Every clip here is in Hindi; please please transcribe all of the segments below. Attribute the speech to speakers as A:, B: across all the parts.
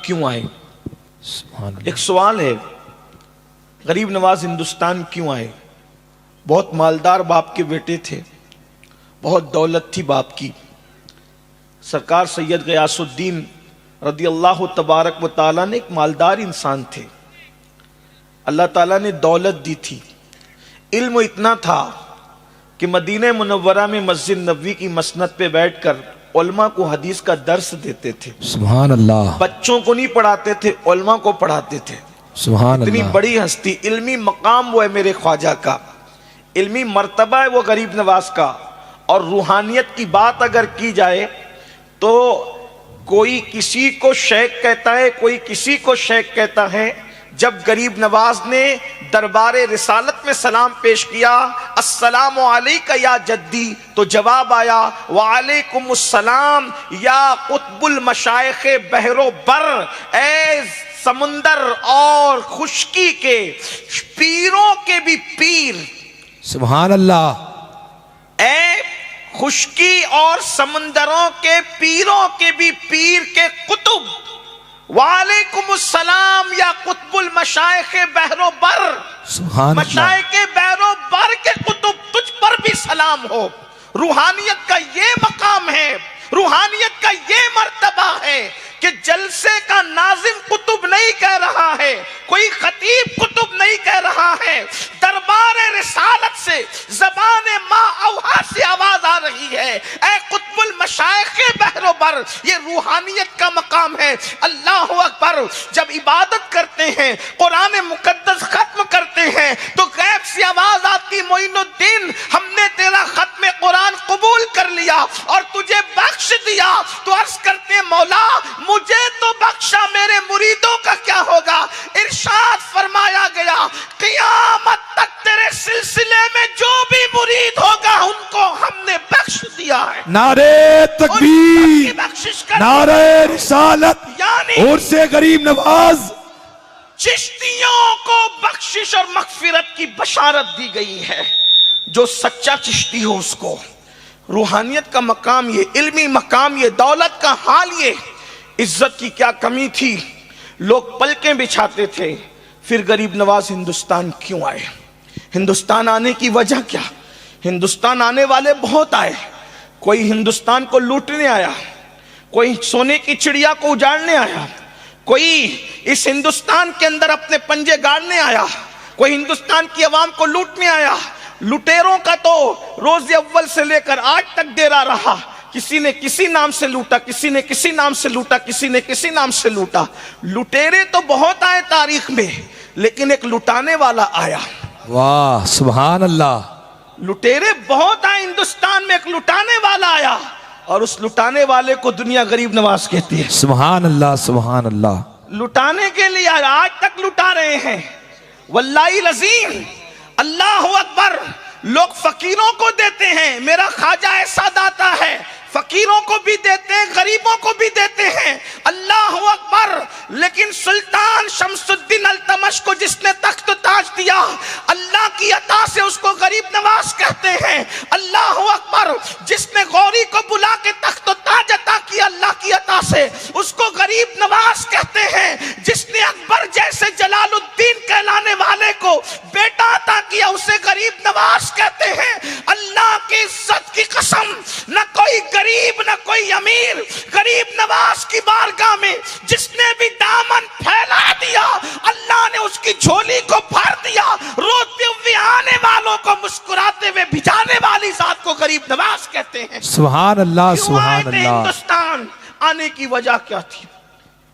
A: क्यों आए? एक सवाल है, गरीब नवाज हिंदुस्तान क्यों आए? बहुत मालदार बाप के बेटे थे, बहुत दौलत थी बाप की। सरकार सैयद गयासुद्दीन रदी अल्लाह तबारक व ताला ने एक मालदार इंसान थे। अल्लाह ताला ने दौलत दी थी, इल्म इतना था कि मदीने मुनव्वरा में मस्जिद नबवी की मसनद पे बैठकर उलमा को हदीस का दर्स देते थे।
B: सुभान अल्लाह।
A: बच्चों को नहीं पढ़ाते थे, उलमा को पढ़ाते थे।
B: सुभान
A: इतनी
B: अल्लाह।
A: बड़ी हस्ती, इल्मी मकाम वो है मेरे ख्वाजा का, इल्मी मर्तबा है वो गरीब नवाज का। और रूहानियत की बात अगर की जाए तो कोई किसी को शेख कहता है, कोई किसी को शेख कहता है। जब गरीब नवाज ने दरबारे रिसालत में सलाम पेश किया, अस्सलामु अलैका या जद्दी, तो जवाब आया वालेकुमुस्सलाम या कुतुबुल मशाइख बहरो बर, ए समुंदर और खुश्की के पीरों के भी पीर।
B: सुभान अल्लाह।
A: ए खुश्की और समंदरों के पीरों के भी पीर के कुतुब, वालेकुमुस्सलाम या कुतुबुल मशाइख बहरो बर,
B: सुभान अल्लाह।
A: मशाइख बहरो बर के कुतुब, तुझ पर भी सलाम हो। रूहानियत का ये मकाम है, रूहानियत का ये मर्तबा है कि जलसे का नाजिम कुतुब नहीं कह रहा है, कोई खतीब कुतुब नहीं कह रहा है, दरबारे रिसालत से ज़बाने मा औहा से आवाज आ रही है, ऐ कुतुबुल मशाइख बहरो बर। ये रूहानियत का मकाम है। अल्लाहु अकबर। जब इबादत करते हैं, कुरान मुकद्दस खत्म करते हैं, तो गैब से आवाज आती, मोइनुद्दीन हमने तेरा खत्म कुरान कबूल कर लिया और तुझे बख्श दिया। तो अर्ज करते हैं, मौला मुझे तो बख्शा, मेरे मुरीदों का क्या होगा? इरशाद फरमाया गया, क़यामत तक तेरे सिलसिले में जो भी मुरीद होगा उनको हमने बख्श दिया है।
B: नारे तकबीर,
A: बख्शिश कर,
B: नारे रिसालत,
A: यानी
B: और से गरीब नवाज
A: चिश्तियों को बख्शिश और मगफिरत की बशारत दी गई है। जो सच्चा चिश्ती हो उसको। रूहानियत का मकाम ये, इल्मी मकाम ये, दौलत का हाल ये। इज्जत की क्या कमी थी, लोग पलकें बिछाते थे। फिर गरीब नवाज हिंदुस्तान क्यों आए? हिंदुस्तान आने की वजह क्या? हिंदुस्तान आने वाले बहुत आए। कोई हिंदुस्तान को लूटने आया, कोई सोने की चिड़िया को उजाड़ने आया, कोई इस हिंदुस्तान के अंदर अपने पंजे गाड़ने आया, कोई हिंदुस्तान की आवाम को लूटने आया। लुटेरों का तो रोज अव्वल से लेकर आज तक डेरा रहा। किसी ने किसी नाम से लूटा, किसी ने किसी नाम से लूटा, किसी ने किसी नाम से लूटा। लुटेरे तो बहुत आए तारीख में, लेकिन एक लुटाने वाला आया।
B: वाह सुभान अल्लाह।
A: लुटेरे बहुत आए हिंदुस्तान में, एक लुटाने वाला आया, और उस लुटाने वाले को दुनिया गरीब नवाज कहती है।
B: सुभान अल्लाह, सुभान अल्लाह।
A: लुटाने के लिए आज तक लुटा रहे हैं। वल्लाही लजीम, अल्लाह अकबर। लोग फकीरों को देते हैं, मेरा ख्वाजा ऐसा दाता है, फकीरों को भी देते हैं, गरीबों को भी देते हैं। अल्लाह अकबर। लेकिन सुल्तान शमसुद्दीन अल्तमश को जिसने तख्त ताज दिया, अल्लाह की अता से उसको गरीब नवाज कहते हैं। अल्लाह अकबर। जिसने गौरी को बुला के तख्त ताज अता किया, अल्लाह की अता से उसको गरीब नवाज कहते हैं। जिसने अकबर जैसे जलालुद्दीन कहलाने वाले को बेटा अता किया, उसे गरीब नवाज कहते हैं। अल्लाह की इज्जत की कसम, न कोई गरीब न कोई अमीर, गरीब नवाज की बारगाह में जिसने भी दामन फैला दिया, अल्लाह ने उसकी झोली को भर दिया। रोते हुए आने वालों को मुस्कुराते हुए भिजाने वाली जात को गरीब नवाज कहते हैं।
B: सुभान अल्लाह, सुभान अल्लाह।
A: हिंदुस्तान आने की वजह क्या थी?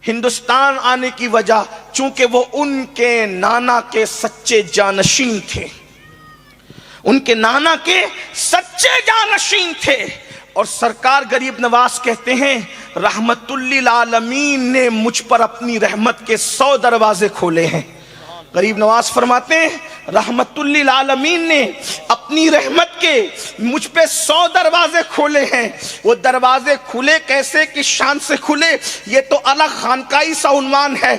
A: हिंदुस्तान आने की वजह, चूंकि वो उनके नाना के सच्चे जानशीन थे, उनके नाना के सच्चे जानशीन थे। और सरकार गरीब नवाज कहते हैं, रहमतुल्लिल आलमीन ने मुझ पर अपनी रहमत के 100 दरवाजे खोले हैं। गरीब नवाज फरमाते हैं, रहमतुल्लिल आलमीन ने अपनी रहमत के मुझ पे 100 दरवाजे खोले हैं। वो दरवाजे खुले कैसे, किस शान से खुले, ये तो अलग खानकाई सा उन्वान है।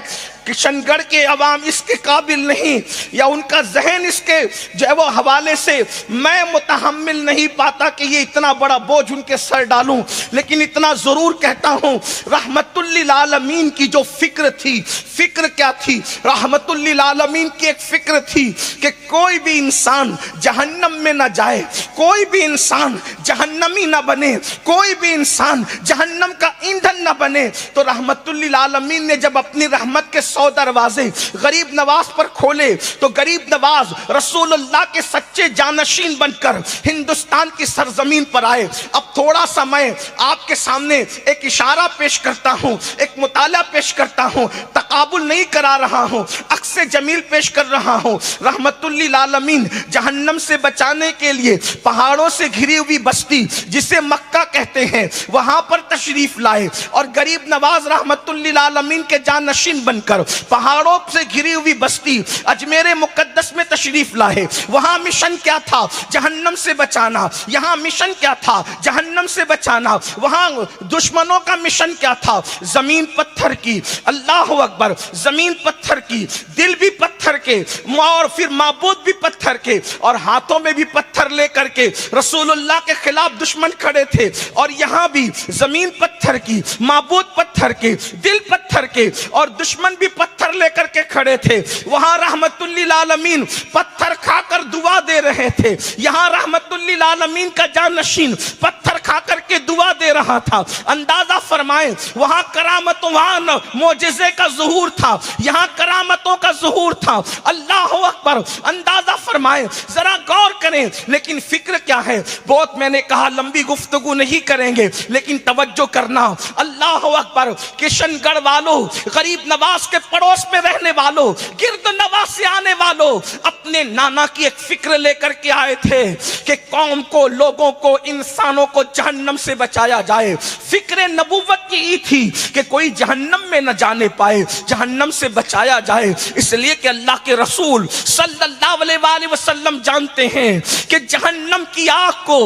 A: किशनगढ़ के अवाम इसके काबिल नहीं, या उनका जहन इसके जो है वो हवाले से मैं मुतहम्मिल नहीं पाता कि ये इतना बड़ा बोझ उनके सर डालूं। लेकिन इतना जरूर कहता हूं, रहमतुल लिल आलमीन की जो फिक्र थी, फिक्र क्या थी? रहमतुल लिल आलमीन की एक फिक्र थी कि कोई भी इंसान जहन्नम में ना जाए, कोई भी इंसान जहन्नमी ना बने, कोई भी इंसान जहन्नम का ईंधन ना बने। तो रहमतुल लिल आलमीन ने जब अपनी रहमत के 100 दरवाजे गरीब नवाज पर खोले, तो गरीब नवाज रसूलुल्लाह के सच्चे जानशीन बनकर हिंदुस्तान की सरजमीन पर आए। अब थोड़ा सा मैं आपके सामने एक इशारा पेश करता हूं, एक मुताला पेश करता हूं, तकाबुल नहीं करा रहा हूं, अक्से जमील पेश कर रहा हूं। रहमतुल लिल आलमीन जहन्नम से बचाने के लिए पहाड़ों से घिरी हुई बस्ती जिसे मक्का कहते हैं वहां पर तशरीफ लाए, और गरीब नवाज रहमतुल लिल आलमीन के जानशीन बनकर पहाड़ों से घिरी हुई बस्ती अजमेर मुकद्दस में तशरीफ लाए। वहां मिशन क्या था? जहन्नम से बचाना। यहां मिशन क्या था? जहन्नम से बचाना। वहां दुश्मनों का मिशन क्या था? जमीन पत्थर की, अल्लाह अकबर, जमीन पत्थर की, दिल भी पत्थर के, और फिर माबूद भी पत्थर के, और हाथों में भी पत्थर लेकर के रसूलुल्लाह के खिलाफ दुश्मन खड़े थे। और यहां भी जमीन पत्थर की, माबूद पत्थर के, दिल पत्थर के, और दुश्मन भी पत्थर लेकर के खड़े थे। वहां रहमतुल लिल आलमीन पत्थर खाकर दुआ दे रहे थे, यहां रहमतुल लिल आलमीन का जानशीन पत्थर खाकर के दुआ दे रहा था। अंदाजा फरमाएं, वहां करामतों, वहां मोजिज़े का ज़ुहूर था, यहां करामतों का ज़ुहूर था। अल्लाह अकबर, अंदाजा फरमाएं, जरा गौर करें। लेकिन फिक्र क्या है? बहुत मैंने कहा लंबी गुफ्तगू नहीं करेंगे, लेकिन तवज्जो करना। अल्लाह अकबर, किशनगढ़ वालों, गरीब नवाज के पड़ोस में रहने वालों, गिरद नवाज से आने वालों, अपने नाना की एक फिक्र लेकर के आए थे कि कौम को, लोगों को, इंसानों को जहन्नम से बचाया जाए। फिक्र नबूवत की ई थी कि कोई जहन्नम में न जाने पाए, जहन्नम से बचाया जाए। इसलिए कि अल्लाह के रसूल सल्लल्लाहु अलैहि वसल्लम जानते हैं कि जहन्नम की आग को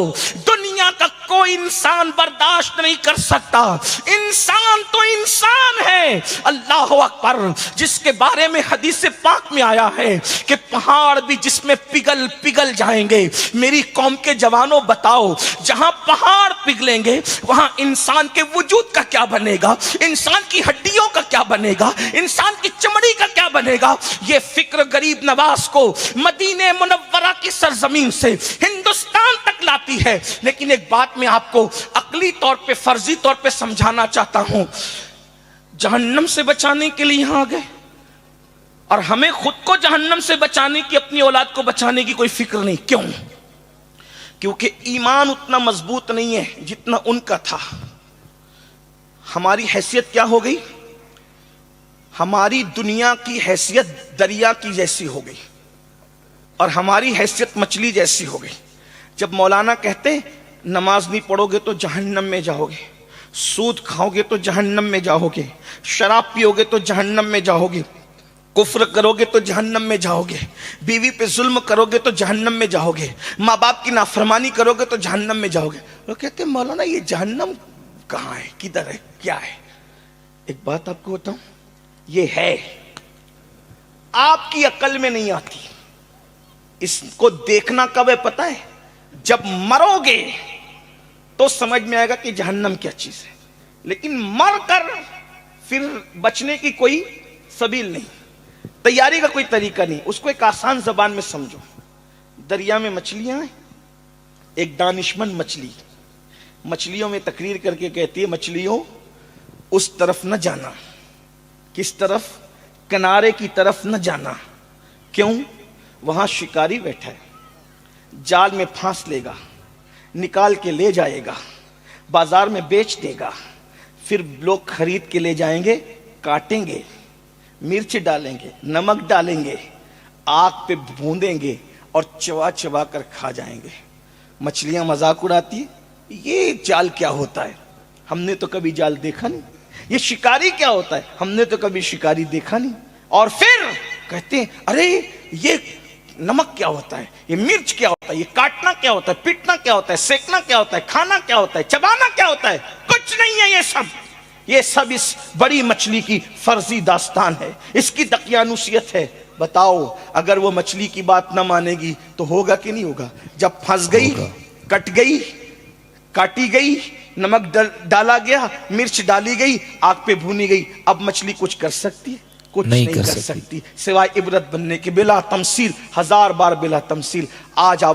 A: दुनिया का कोई इंसान बर्दाश्त नहीं कर सकता। इंसान तो इंसान है, अल्लाह अकबर, जिसके बारे में हदीस पाक में आया है कि पहाड़ भी जिसमें पिघल पिघल जाएंगे। मेरी कौम के जवानों बताओ, जहां पहाड़ पिघलेंगे वहां इंसान के वजूद का क्या बनेगा? इंसान की हड्डियों का क्या बनेगा? इंसान की चमड़ी का क्या बनेगा? ये फिक्र गरीब नवाज को मदीने मुनव्वरा की सरजमीन से हिंदुस्तान तक लाती है। लेकिन एक बात मैं आपको अकली तौर पे, फर्जी तौर पे समझाना चाहता हूं, जहन्नम से बचाने के लिए यहां आ गए, और हमें खुद को जहन्नम से बचाने की, अपनी औलाद को बचाने की कोई फिक्र नहीं। क्यों? क्योंकि ईमान उतना मजबूत नहीं है जितना उनका था। हमारी हैसियत क्या हो गई? हमारी दुनिया की हैसियत दरिया की जैसी हो गई, और हमारी हैसियत मछली जैसी हो गई। जब मौलाना कहते नमाज नहीं पढ़ोगे तो जहन्नम में जाओगे, सूद खाओगे तो जहन्नम में जाओगे, शराब पियोगे तो जहन्नम में जाओगे, कुफ्र करोगे तो जहन्नम में जाओगे, बीवी पे जुल्म करोगे तो जहन्नम में जाओगे, माँ बाप की नाफरमानी करोगे तो जहन्नम में जाओगे। लोग कहते हैं मौलाना ये जहन्नम कहाँ है, किधर है, क्या है? एक बात आपको बताऊं, ये है, आपकी अकल में नहीं आती। इसको देखना कब है पता है? जब मरोगे तो समझ में आएगा कि जहन्नम क्या चीज है। लेकिन मर कर फिर बचने की कोई सबील नहीं, तैयारी का कोई तरीका नहीं। उसको एक आसान जबान में समझो। दरिया में मछलियां हैं, एक दानिशमंद मछली मछलियों में तकरीर करके कहती है, मछलियों उस तरफ न जाना। किस तरफ? किनारे की तरफ न जाना। क्यों? वहां शिकारी बैठा है, जाल में फांस लेगा, निकाल के ले जाएगा, बाजार में बेच देगा, फिर लोग खरीद के ले जाएंगे, काटेंगे, मिर्च डालेंगे, नमक डालेंगे, आग पे भूंदेंगे और चबा चबा कर खा जाएंगे। मछलियां मजाक उड़ाती, ये जाल क्या होता है, हमने तो कभी जाल देखा नहीं। ये शिकारी क्या होता है, हमने तो कभी शिकारी देखा नहीं। और फिर कहते हैं अरे ये नमक क्या होता है, ये मिर्च क्या होता है, ये काटना क्या होता है, पीटना क्या होता है, सेकना क्या होता है, खाना क्या होता है, चबाना क्या होता है, कुछ नहीं है ये सब। ये सब इस बड़ी मछली की फर्जी दास्तान है, इसकी दकियानुसियत है। बताओ अगर वो मछली की बात ना मानेगी तो होगा कि नहीं होगा? जब फंस गई, कट गई, काटी गई, नमक डाला गया, मिर्च डाली गई, आग पे भूनी गई, अब मछली कुछ कर सकती है? कुछ नहीं कर सकती सिवाय इबरत बनने के, बिला तमसील, 1000 बार बिला तमसील। आज आप